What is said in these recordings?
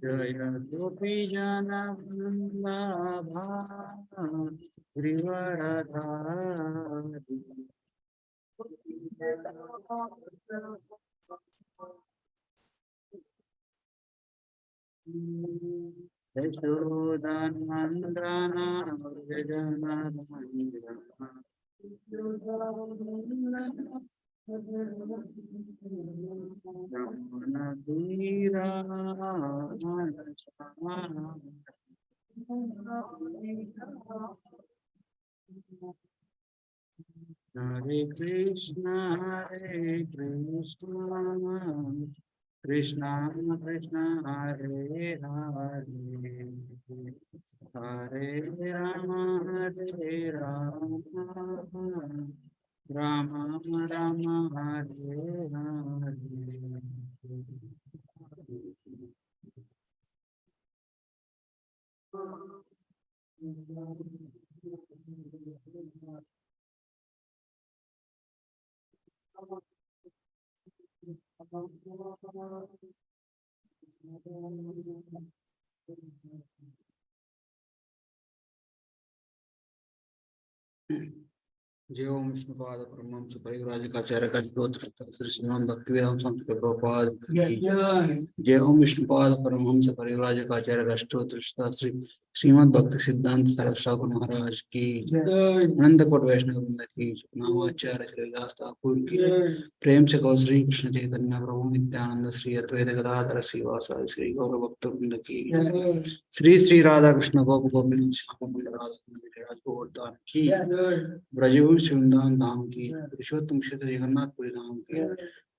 जय गोपी जना वल्लभा Girivardhari यशोदानंदना व्रजनरंजना रमणधीरा Hare Krishna, Krishna Krishna, Hare Hare, Hare Rama, Hare Rama, Rama Rama, Hare Hare. जय ओम विष्णुपाद परमहंस परिव्राजकाचार्य का स्तोत्र श्री श्रीमद् भक्तिवेदांत स्वामी प्रभुपाद की जय ओम विष्णुपाद परमहंस परिव्राजकाचार्य का स्तोत्र श्री श्रीमद् भक्ति सिद्धांत सरस्वती महाराज की अनंत कोट वैष्णव वृंद की नाम आचार्य श्री दास ठाकुर की प्रेम से गौ श्री कृष्ण चैतन्य प्रभु नित्यानंद श्री अद्वैत गदाधर श्रीवासादि श्री गौर भक्त वृंद की श्री श्री राधा कृष्ण गोप गोविंद श्याम राधा की ब्रजभूमि वृंदावन धाम की पुरुषोत्तम क्षेत्र जगन्नाथपुरी धाम की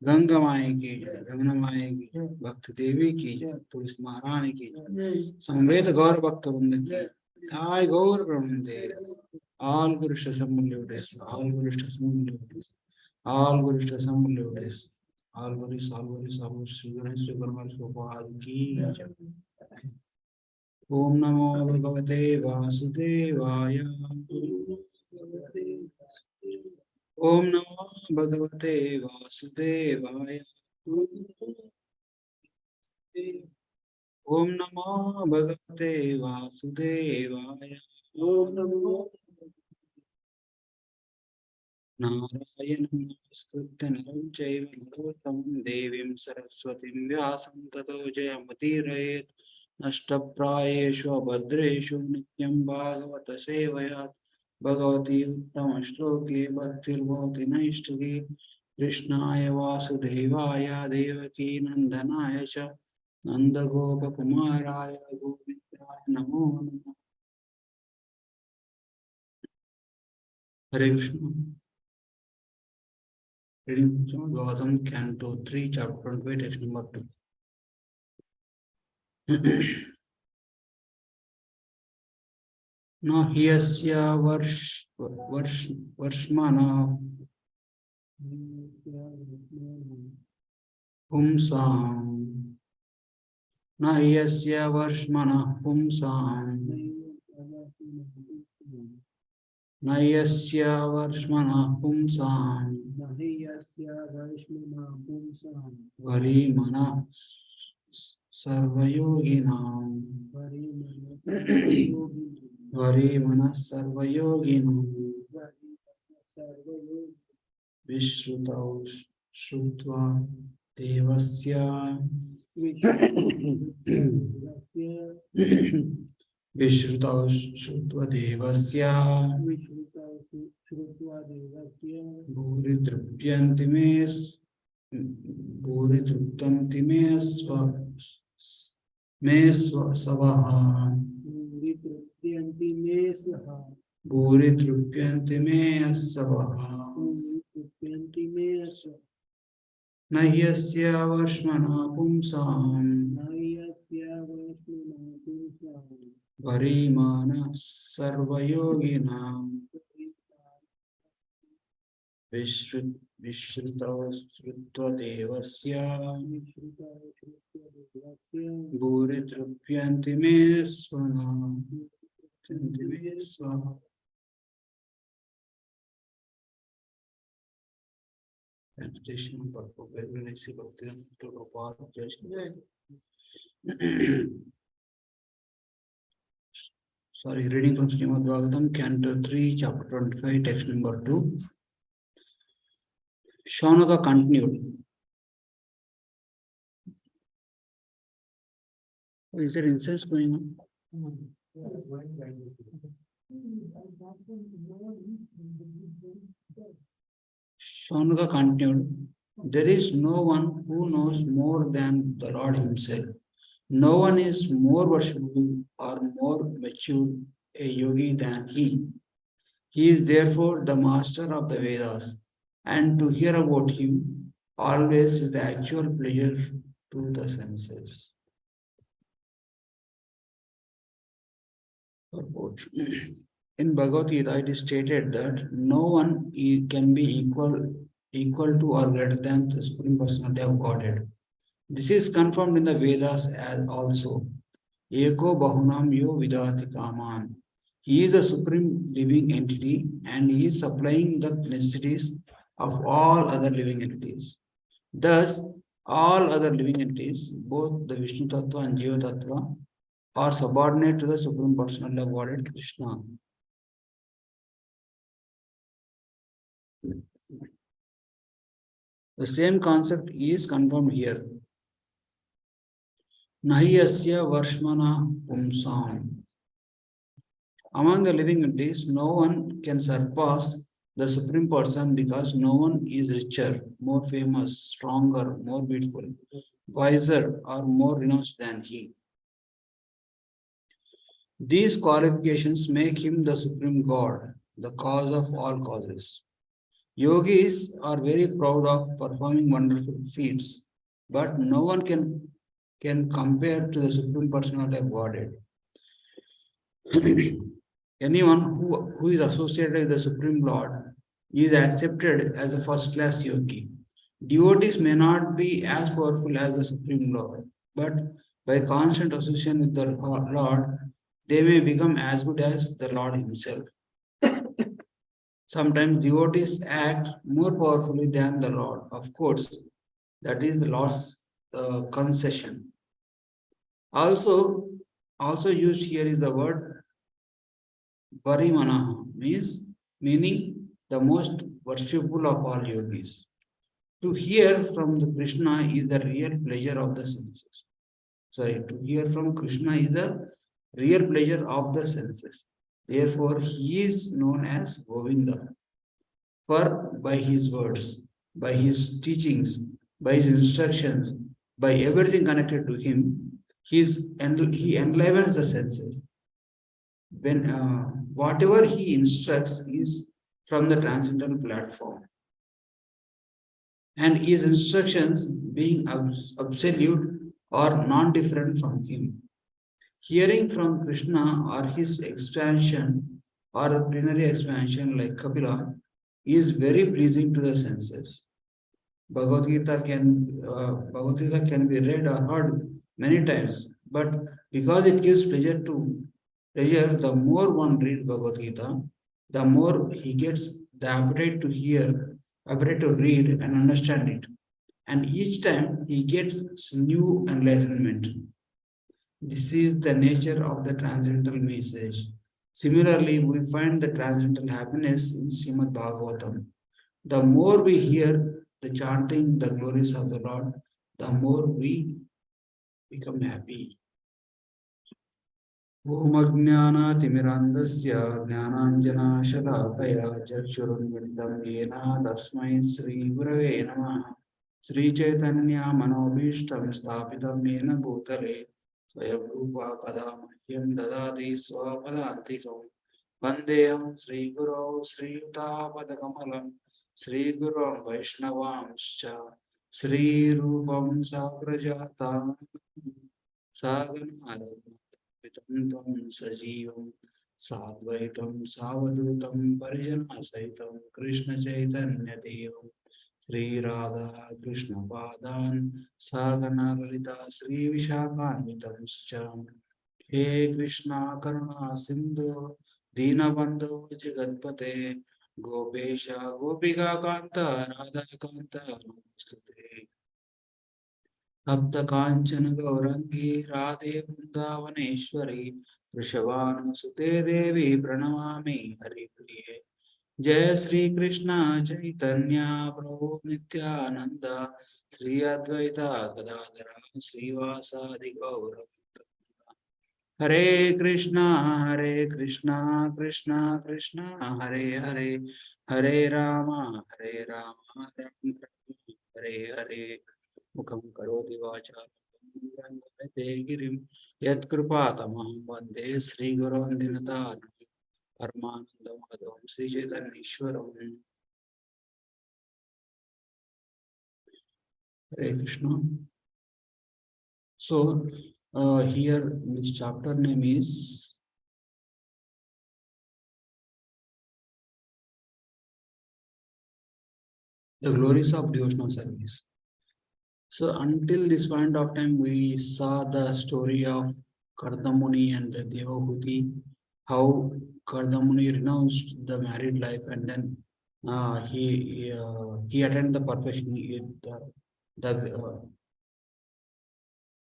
गंगा माई की यमुना माई की भक्त देवी की तुलसी महारानी की संवेद गौर भक्त वृंद की जय गौर ब्रह्मदे all Gurusha Samulyodes, all Gurusha Samulyodes, all Gurusha Samulyodes, all Gurus, all Gurus, all Gurus, Sri Ganesh, Sri Paramahansa Prabhupada ki jai. Om Namo Bhagavate Vasudevaya. Om Namo Bhagavate Vasudevaya. Om Namo Bhagavate Vasudevaya. Om Namo Narayanam Namaskritya Naram Chaiva Narottamam Devim Saraswatim Vyasam Tato Jayamati Nashtaprayeshu Abhadreshu Nityam Bhagavata Sevayat Bhagavati Uttama Shloke Bhaktirvoti Naishtaki Krishnaya Vasudevaya Devaki Nandanaya Cha Nanda Gopa Kumaraya Govindaya Namo Namo. Hare Krishna. Reading from Bhagavatam, Canto 3, Chapter 28, text number 2. No hyasya varshmana pumsam. No hyasya varshmana pumsam. Nayasya varshmana pumsam. Varimana sarvayoginam. Varimana sarvayoginam. Vishrutau shrutva devasya. Vishrutau shrutva devasya. Bhuri drupyanti me savaha. Bhuri drupyanti me savaha. Nahyasya varshmana pumsam. Varimana sarvayoginam. Vishritava Srutva Devasya Bhuritruphyanti me Swana Translation of Sorry, reading from Srimad Bhagavatam, Canto 3, Chapter 25, text number 2. Shaunaka continued. Oh, is there incense going on? Shaunaka continued. There is no one who knows more than the Lord himself. No one is more worshipful or more mature a yogi than he. He is therefore the master of the Vedas, and to hear about him always is the actual pleasure to the senses. In Bhagavad Gita, it is stated that no one can be equal to or greater than the Supreme Personality of Godhead. This is confirmed in the Vedas as also. Eko Bahunam Yo Vidati Kaman. He is a supreme living entity and he is supplying the necessities of all other living entities. Thus, all other living entities, both the Vishnu Tattva and Jiva Tattva, are subordinate to the Supreme Personality of Godhead Krishna. The same concept is confirmed here. Nahiyasya Varshmana Pumsam. Among the living entities, no one can surpass the Supreme Person because no one is richer, more famous, stronger, more beautiful, wiser, or more renounced than he. These qualifications make him the Supreme God, the cause of all causes. Yogis are very proud of performing wonderful feats, but no one can compare to the Supreme Personality of Godhead. Anyone who is associated with the Supreme Lord is accepted as a first-class yogi. Devotees may not be as powerful as the Supreme Lord, but by constant association with the Lord, they may become as good as the Lord himself. Sometimes devotees act more powerfully than the Lord. Of course, that is the Lord's concession. Also used here is the word Varimanaha, meaning the most worshipful of all yogis. To hear from the Krishna is the real pleasure of the senses. To hear from Krishna is the real pleasure of the senses. Therefore, he is known as Govinda. For by his words, by his teachings, by his instructions, by everything connected to him, he enlivens the senses. When whatever he instructs is from the transcendental platform, and his instructions being absolute or non-different from him. Hearing from Krishna or his expansion or a plenary expansion like Kapila is very pleasing to the senses. Bhagavad Gita can be read or heard many times, but because it gives pleasure, the more one reads Bhagavad Gita, the more he gets the appetite to hear, appetite to read and understand it. And each time he gets new enlightenment. This is the nature of the transcendental message. Similarly, we find the transcendental happiness in Srimad Bhagavatam. The more we hear the chanting, the glories of the Lord, the more we become happy. Om Ajnana-timirandasya Jnananjana-shalakaya Chakshurunmilitam Yena Tasmai Sri Gurave Namaha Sri Chaitanya Manobhishtam Sthapitam Yena Bhutale Swayambhuva Padamahyam Dadati Swapadantikam Vandeham Sri Guru Sri Yuta Sri Guru Vaishnavamscha Sri Rupam Sakrajatam Saganam Sajivam Sadvaitam Savadutam Parijana Saitam Krishna Chaitanya Devam Sri Radha Krishna Padan Sagana Lalita Sri Vishakanitam Scham He Krishna Karuna Sindhu Dinabandhu Jagatpate Gopesha Gopika Kanta Radha Kanta Namostute Apta Kanchana Gaurangi Radhe Vrindavaneshwari Vrishabhanusute Devi Pranamami Haripriye Jai Sri Krishna Chaitanya Prabhu Nityananda Sri Advaita Gadadhara Srivasadi Gaura Hare Krishna Krishna Krishna Hare Hare Hare Rama Rama Hare Hare Mukham Karoti Vacham Girim Yat Kripatamaham Vande Sri Guru Dinataram Paramanandam Advam Sri Chaitanya Ishwaram Hare Krishna. So here this chapter name is The Glories of Devotional Service. So until this point of time, we saw the story of Kardamuni and Devahuti, how Kardamuni renounced the married life and then he attained the perfection.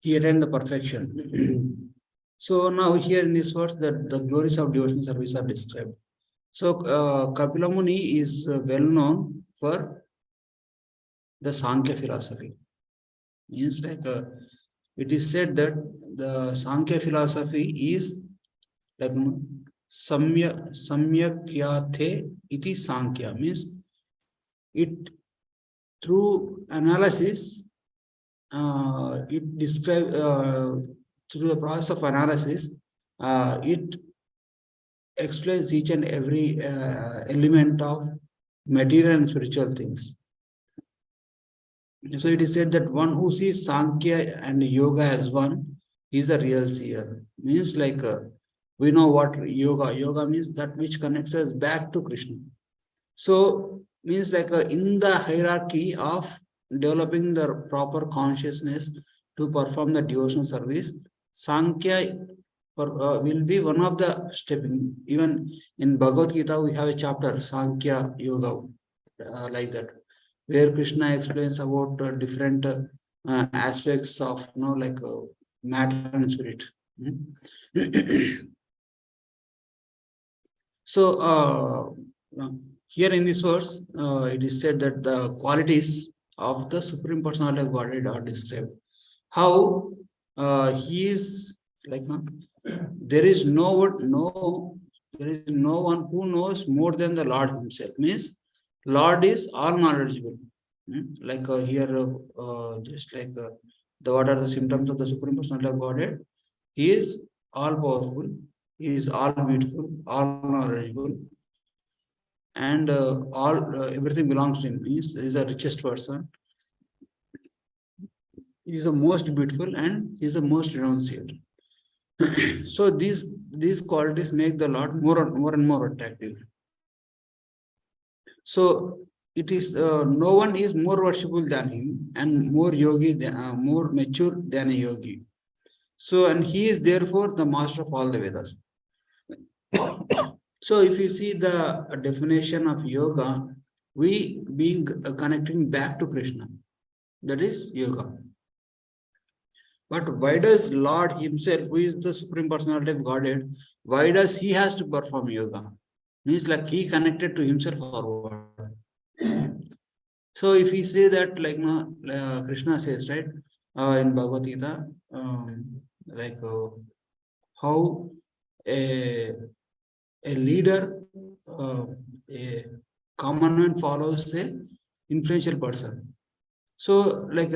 He attained the perfection. So now here in this verse, the glories of devotional service are described. So Kapila Muni is well known for the Sankhya philosophy. Means like it is said that the Sankhya philosophy is like samyakyate iti Sankhya, means it through analysis it describe through the process of analysis it explains each and every element of material and spiritual things. So it is said that one who sees Sankhya and Yoga as one is a real seer. Means like we know what yoga. Yoga means that which connects us back to Krishna. So means like in the hierarchy of developing the proper consciousness to perform the devotional service, Sankhya will be one of the stepping. Even in Bhagavad Gita, we have a chapter Sankhya Yoga like that, where Krishna explains about different aspects of like matter and spirit. So here in this verse, it is said that the qualities of the Supreme Personality of Godhead are described. How he is like there is no one who knows more than the Lord himself. Means Lord is all knowledgeable. Like here, just like what are the symptoms of the Supreme Personality of Godhead? He is all powerful, he is all beautiful, all knowledgeable, and everything belongs to him. He is the richest person. He is the most beautiful and he is the most renunciate. So these qualities make the Lord more and more attractive. So it is no one is more worshipful than him and more yogi more mature than a yogi. So and he is therefore the master of all the Vedas. So if you see the definition of yoga, we being connecting back to Krishna, that is yoga. But why does Lord himself, who is the Supreme Personality of Godhead, why does he has to perform yoga? Means like he connected to himself or what? So if we say that like Krishna says, right, in Bhagavad Gita, like how a leader, a common man follows an influential person. So like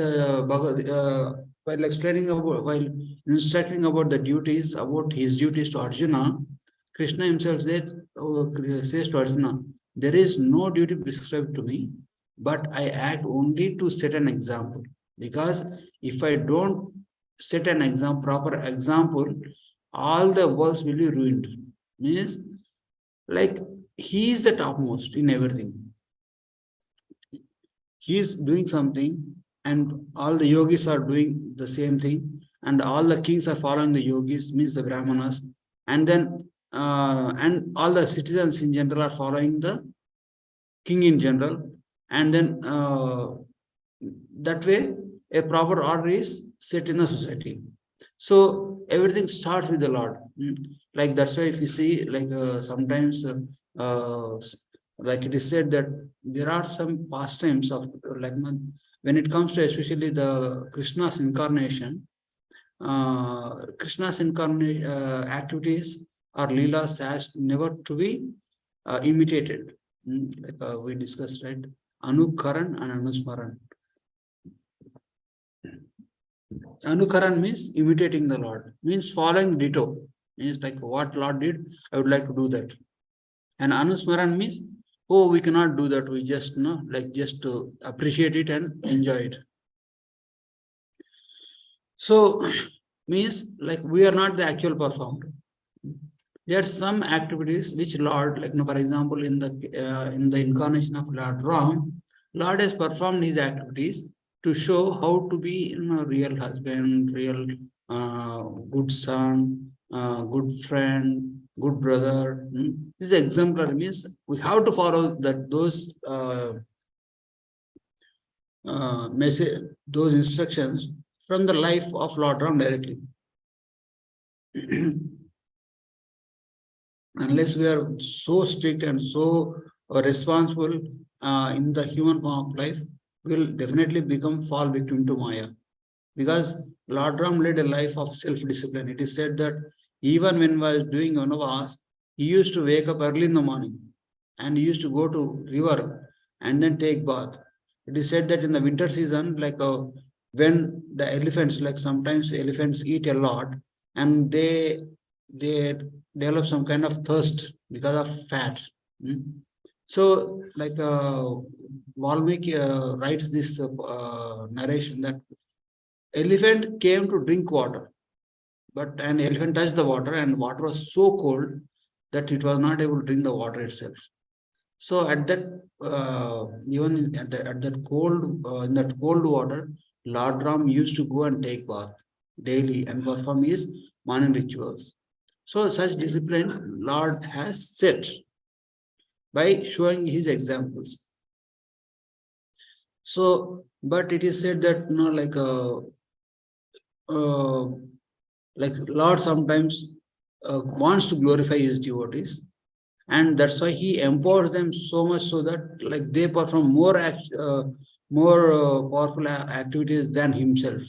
while explaining about, while instructing about the duties, about his duties to Arjuna, Krishna himself says to Arjuna, there is no duty prescribed to me, but I act only to set an example. Because if I don't set an proper example, all the works will be ruined. Means like he is the topmost in everything. He is doing something, and all the yogis are doing the same thing, and all the kings are following the yogis, means the brahmanas, and then and all the citizens in general are following the king in general, and then that way a proper order is set in a society. So everything starts with the Lord. Like that's why if you see, like sometimes like it is said that there are some pastimes of like when it comes to especially the Krishna's incarnation, Krishna's incarnation activities or leelas has never to be imitated. Like we discussed, right? Anukaran and Anusmaran. Anukaran means imitating the Lord, means following ditto, means like what Lord did, I would like to do that. And Anusmaran means, oh, we cannot do that, we just like just to appreciate it and enjoy it. So means like we are not the actual performer. There are some activities which Lord, like for example, in the incarnation of Lord Ram, Lord has performed his activities to show how to be a real husband, real good son, good friend, good brother. This is exemplary, means we have to follow that those message, those instructions from the life of Lord Ram directly. Unless we are so strict and so responsible in the human form of life, we will definitely fall victim to Maya. Because Lord Ram led a life of self-discipline. It is said that even when he was doing Vanavas, he used to wake up early in the morning and he used to go to river and then take bath. It is said that in the winter season, like when the elephants, like sometimes elephants eat a lot and they develop some kind of thirst because of fat. So, like Valmiki writes this narration that elephant came to drink water, but an elephant touched the water, and water was so cold that it was not able to drink the water itself. So at that even at that cold in that cold water, Lord Ram used to go and take bath daily and perform his morning rituals. So such discipline Lord has set by showing his examples. So, but it is said that like Lord sometimes wants to glorify his devotees, and that's why he empowers them so much so that like they perform more powerful activities than himself.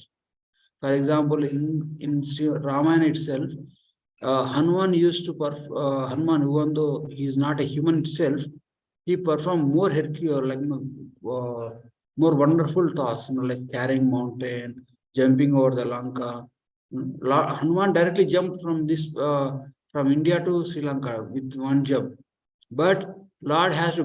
For example, in Sri Ramayana itself, Hanuman used to Hanuman, even though he is not a human itself, he performed more Hercule, like more wonderful tasks, like carrying mountain, jumping over the Lanka. Hanuman directly jumped from this from India to Sri Lanka with one jump, but Lord has to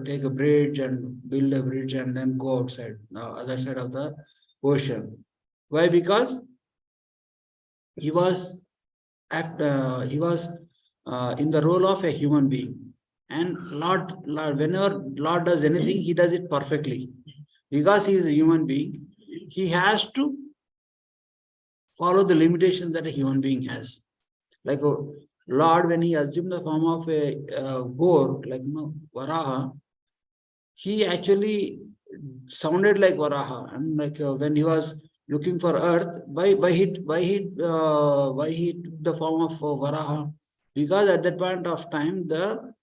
take a bridge and build a bridge and then go outside, other side of the ocean. Why? Because he was he was in the role of a human being, and Lord, whenever Lord does anything, he does it perfectly. Because he is a human being, he has to follow the limitations that a human being has. Like Lord, when he assumed the form of a boar, like Varaha, he actually sounded like Varaha, and like when he was looking for earth, why he took the form of Varaha? Because at that point of time, the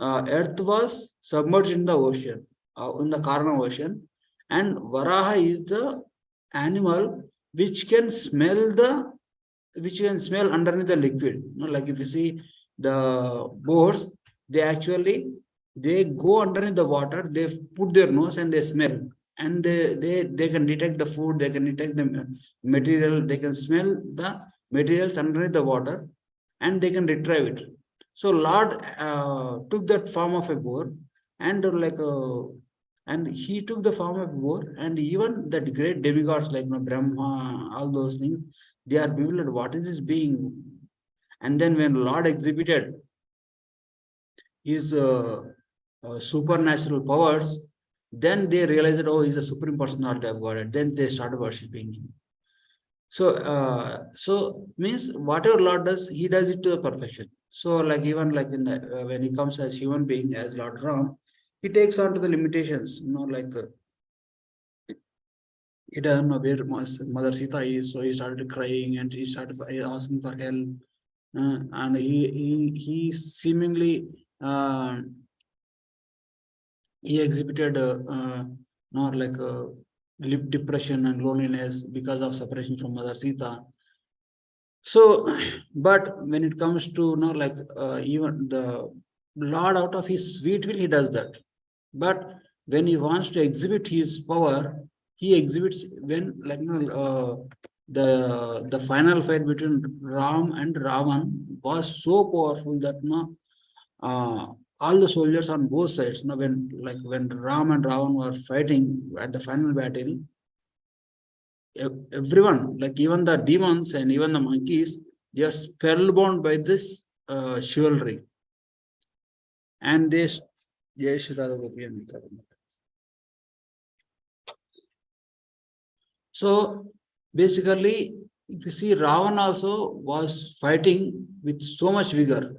earth was submerged in the ocean, in the Karna ocean, and Varaha is the animal which can smell underneath the liquid. Like if you see the boars, they go underneath the water, they put their nose and they smell, and they can detect the food, they can detect the material, they can smell the materials underneath the water, and they can retrieve it. So Lord took that form of a boar, and and he took the form of a boar, and even that great demigods like Brahma, all those things, they are bewildered. What is this being? And then when Lord exhibited his supernatural powers, then they realized that, oh, he's a supreme personality of God. Then they started worshipping him. So means whatever Lord does, he does it to a perfection. So like even like in the, when he comes as human being, as Lord Ram, he takes on to the limitations, like he doesn't know where Mother Sita is, so he started crying and he started asking for help, and he seemingly he exhibited not like depression and loneliness because of separation from Mother Sita. So, but when it comes to like even the Lord out of his sweet will, he does that. But when he wants to exhibit his power, he exhibits when like the final fight between Ram and Ravan was so powerful that all the soldiers on both sides, when Ram and Ravan were fighting at the final battle, everyone, like even the demons and even the monkeys, they are spellbound by this chivalry. And they, so basically, if you see, Ravan also was fighting with so much vigor.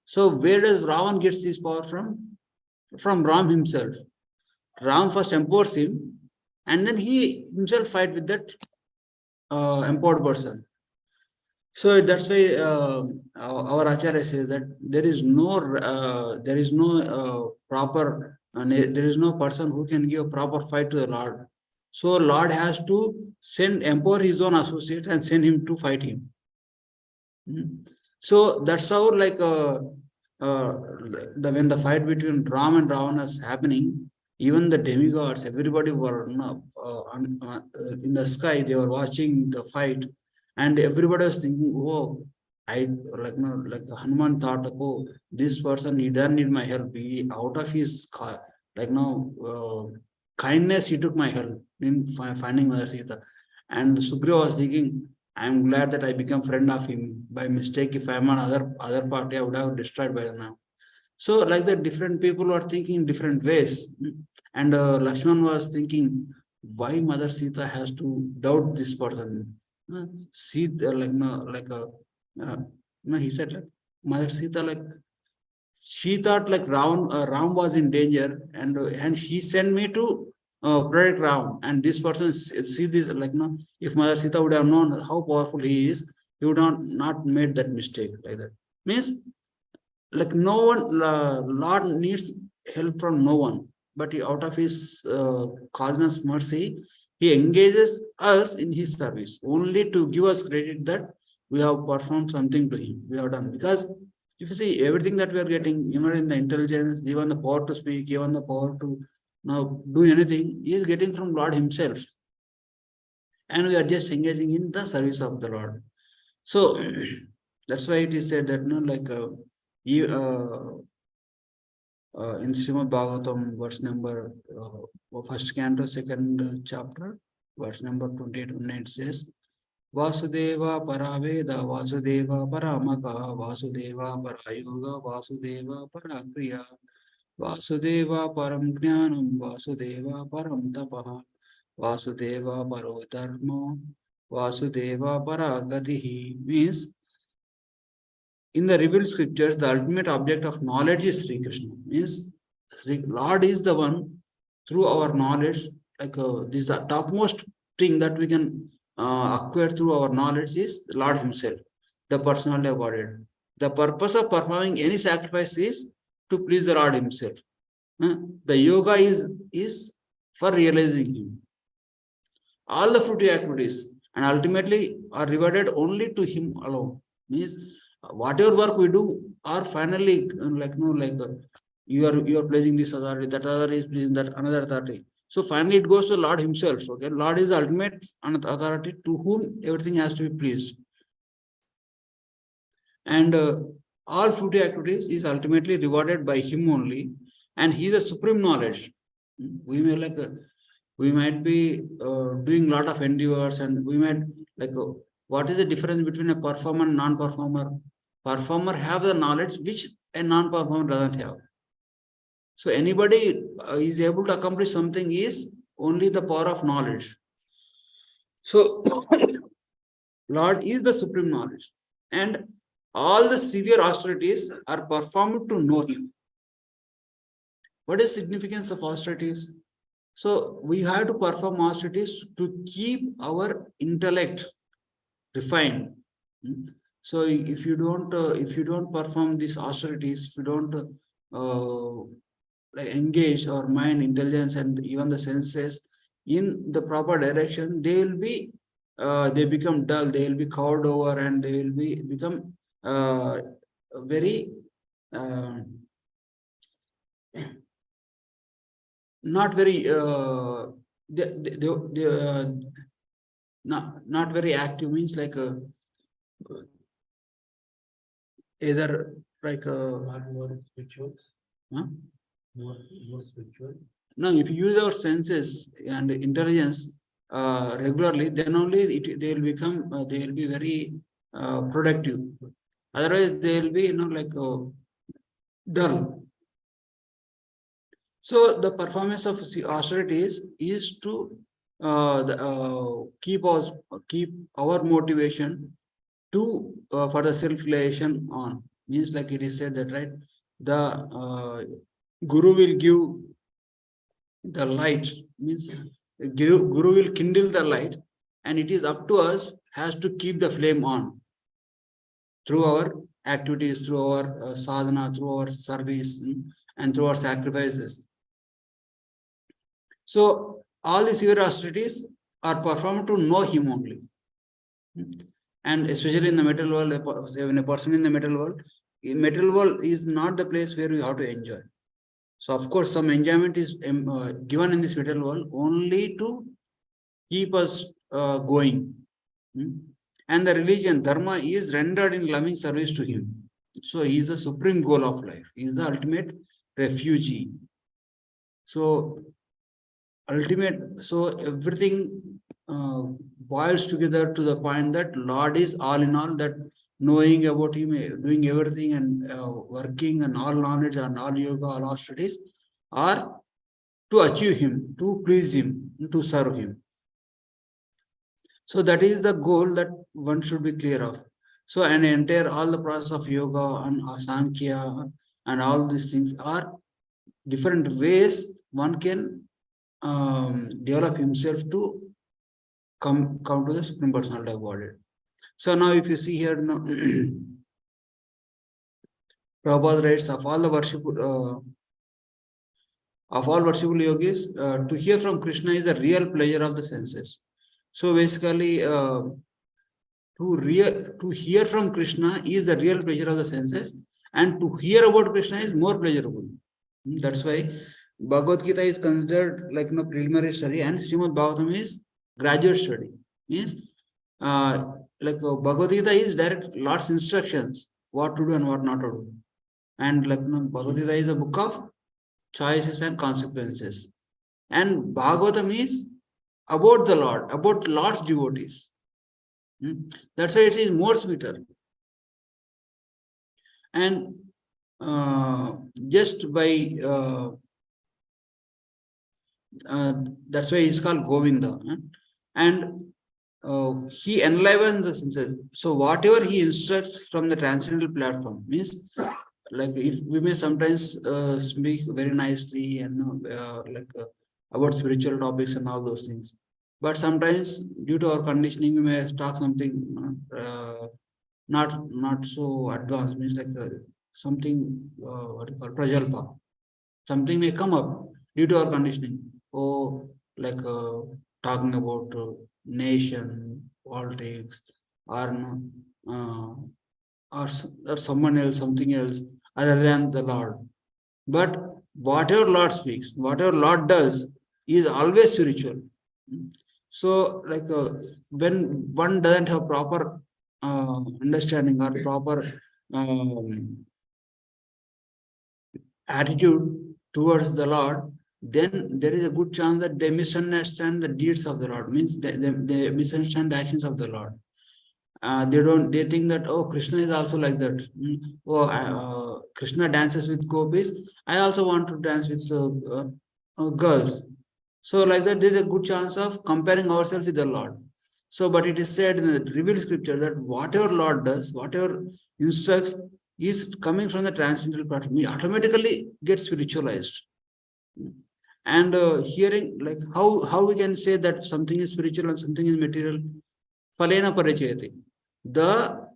So where does Ravan gets this power from? From Ram himself. Ram first empowers him, and then he himself fight with that empowered person. So that's why our Acharya says that there is no proper, there is no person who can give a proper fight to the Lord. So Lord has to empower his own associates and send him to fight him. So that's how when the fight between Ram and Ravana is happening, even the demigods, everybody were in the sky, they were watching the fight, and everybody was thinking, oh, I like Hanuman thought, oh, this person, he doesn't need my help. He out of his kindness, he took my help in finding Mother Sita. And Sugriva was thinking, I'm glad that I become friend of him. By mistake, if I'm on other party, I would have destroyed by now. So like that, different people were thinking different ways. And Lakshman was thinking, why Mother Sita has to doubt this person? He said, like, Mother Sita, like, she thought like Ram was in danger, and she sent me to protect Ram. And this person see this, like, if Mother Sita would have known how powerful he is, he would not made that mistake like that. Means like no one, Lord needs help from no one, but out of his cosmos mercy, he engages us in his service only to give us credit that we have performed something to him. We have done, because if you see everything that we are getting, in the intelligence, even the power to speak, even the power to now do anything, he is getting from Lord himself. And we are just engaging in the service of the Lord. So that's why it is said that in Srimad Bhagavatam, verse number first canto, second chapter, verse number 28, it says, Vasudeva Paraveda, Vasudeva Paramaka, Vasudeva Parayoga, Vasudeva Parakriya, Vasudeva Param Jnanam, Vasudeva Param Tapaha, Vasudeva Paro Dharma, Vasudeva Paragatihi. Means, in the revealed scriptures, the ultimate object of knowledge is Sri Krishna. Means, Lord is the one, through our knowledge, like this is the topmost thing that we can acquire through our knowledge is Lord himself, the personality of Godhead. The purpose of performing any sacrifice is to please the Lord himself. The yoga is for realizing him. All the fruitive activities and ultimately are rewarded only to him alone. Means whatever work we do are finally you are pleasing this authority, that other is pleasing that another authority. So finally it goes to Lord himself. Okay, Lord is the ultimate authority to whom everything has to be pleased. And all fruitive activities is ultimately rewarded by him only, and he is a supreme knowledge. We may we might be doing a lot of endeavors, and we might what is the difference between a performer and non-performer? performer have the knowledge which a non-performer doesn't have. So anybody is able to accomplish something is only the power of knowledge. So Lord is the supreme knowledge, and all the severe austerities are performed to know him. What is significance of austerities? So we have to perform austerities to keep our intellect refined. So if you don't perform these austerities, if you don't engage our mind, intelligence, and even the senses in the proper direction, they become dull, they will be covered over, and they will become very not very not very active, means like either like more spiritual. huh? More spiritual. No, if you use our senses and intelligence regularly, then only they will become they will be very productive. Otherwise, they will be like dull. So the performance of austerities is to keep our motivation to for the self-realization on. Means like it is said that, right, the guru will give the light, means guru will kindle the light, and it is up to us has to keep the flame on through our activities, through our sadhana, through our service, and through our sacrifices. So all the severe austerities are performed to know him only. And especially in the material world, when a person in the material world is not the place where we have to enjoy. So of course, some enjoyment is given in this material world only to keep us going. And the religion, dharma, is rendered in loving service to him. So he is the supreme goal of life. He is the ultimate refugee. So everything boils together to the point that Lord is all in all, that knowing about him, doing everything, and working, and all knowledge and all yoga, all austerities are to achieve him, to please him, to serve him. So that is the goal that one should be clear of. So all the process of yoga and Sankhya and all these things are different ways one can develop himself to come to the Supreme Personality of Godhead. So now if you see here, Prabhupada writes, of all worshipful yogis, to hear from Krishna is the real pleasure of the senses. So basically, to hear from Krishna is the real pleasure of the senses, and to hear about Krishna is more pleasurable. That's why Bhagavad Gita is considered like preliminary study, and Srimad Bhagavatam is graduate study. Means Bhagavad Gita is direct Lord's instructions, what to do and what not to do. And Bhagavad Gita is a book of choices and consequences. And Bhagavatam is about the Lord, about Lord's devotees. That's why it is more sweeter. And just by that's why it's called Govinda. And he enlivens the senses. So whatever he instructs from the transcendental platform, means like if we may sometimes speak very nicely and about spiritual topics and all those things, but sometimes due to our conditioning we may talk something not so advanced, means like something what you call prajalpa. Something may come up due to our conditioning. Talking about nation, politics, or someone else, something else other than the Lord. But whatever Lord speaks, whatever Lord does is always spiritual. So when one doesn't have proper understanding or proper attitude towards the Lord, then there is a good chance that they misunderstand the deeds of the Lord, means they misunderstand the actions of the Lord. they think that, oh, Krishna is also like that. Oh, Krishna dances with gopis. I also want to dance with girls. So like that, there is a good chance of comparing ourselves with the Lord. So, but it is said in the revealed scripture that whatever Lord does, whatever instructs, is coming from the transcendental platform. He automatically gets spiritualized. And hearing, like, how we can say that something is spiritual and something is material? Falena paricayati. The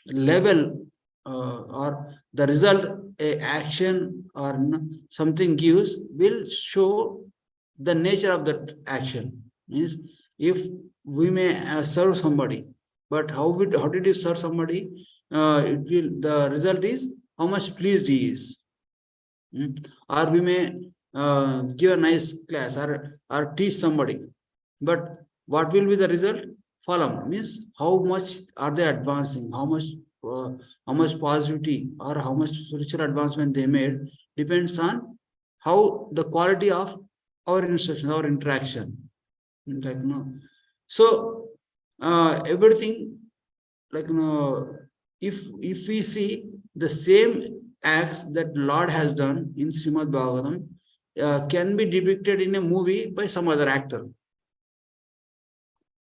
level or the result a action or something gives will show the nature of that action. Means if we may serve somebody, but how did you serve somebody? The result is how much pleased he is. Or we may give a nice class or teach somebody, but what will be the result? Phalam means how much are they advancing, how much positivity or how much spiritual advancement they made depends on how the quality of our instruction, our interaction. Like so everything, like if we see the same acts that Lord has done in Srimad Bhagavatam can be depicted in a movie by some other actor.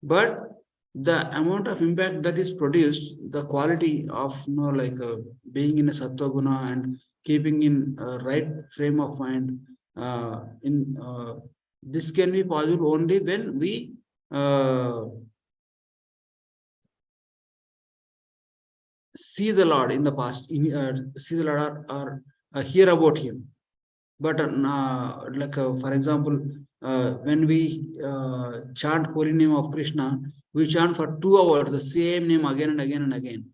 But the amount of impact that is produced, the quality of being in a sattva guna and keeping in right frame of mind, this can be possible only when we see the Lord in the past, see the Lord or hear about Him. But for example, when we chant holy name of Krishna, we chant for 2 hours the same name again and again and again.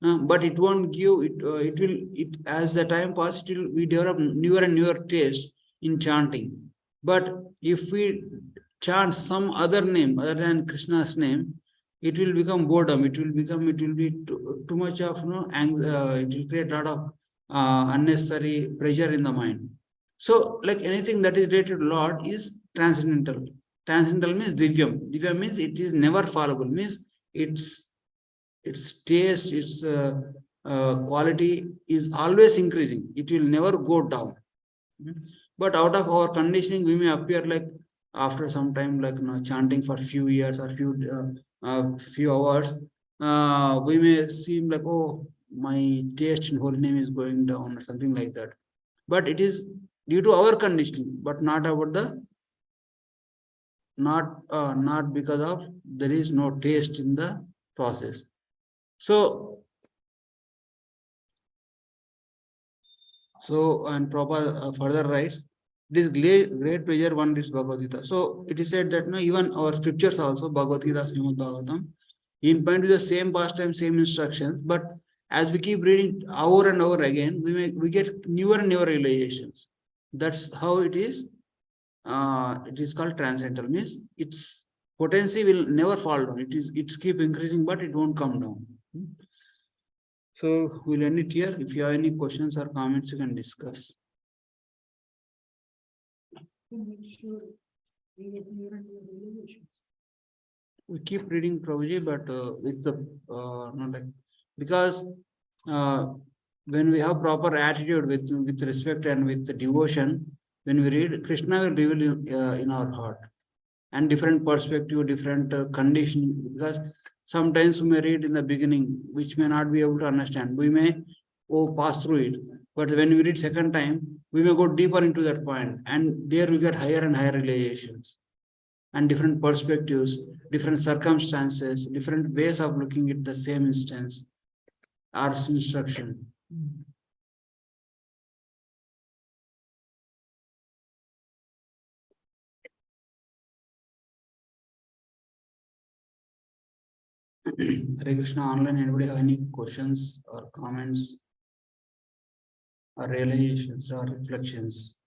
But it won't give it. It as the time passes, we develop newer and newer taste in chanting. But if we chant some other name other than Krishna's name, it will become boredom. It will be too much of it will create a lot of unnecessary pressure in the mind. So, like anything that is related to Lord is transcendental. Transcendental means divyam. Divyam means it is never fallible. Means its taste, its quality is always increasing. It will never go down. But out of our conditioning, we may appear like after some time, like chanting for few years or few hours, we may seem like, oh, my taste in holy name is going down or something like that. But it is due to our conditioning, but not about the not because of there is no taste in the process. So and Prabhupada further writes, it is great pleasure one reads Bhagavad Gita. So it is said that even our scriptures also, Bhagavad Gita, Srimad Bhagavatam, in point to the same pastime, same instructions, but as we keep reading over and over again, we get newer and newer realizations. That's how it is. It is called transcendental. Means its potency will never fall down. It's keep increasing, but it won't come down. So we'll end it here. If you have any questions or comments, you can discuss. We keep reading Prabhuji, but with the not like, because when we have proper attitude with respect and with the devotion, when we read, Krishna will reveal in our heart, and different perspective, different condition. Because sometimes we may read in the beginning, which may not be able to understand. We may pass through it, but when we read second time, we may go deeper into that point, and there we get higher and higher realizations, and different perspectives, different circumstances, different ways of looking at the same instance or instruction. Hare Krishna, online, anybody have any questions or comments or realizations or reflections?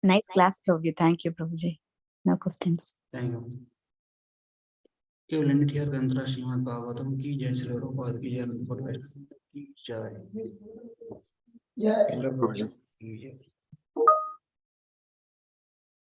Nice class, Prabhu. Thank you, Prabhuji. No questions. Thank you. Okay, we'll end it here. Granthara Srimad Bhagavatam ki jai, Sri Prabhupada ki jai, Prabhupada ki jai. Hello, Prabhuji. Ki jai.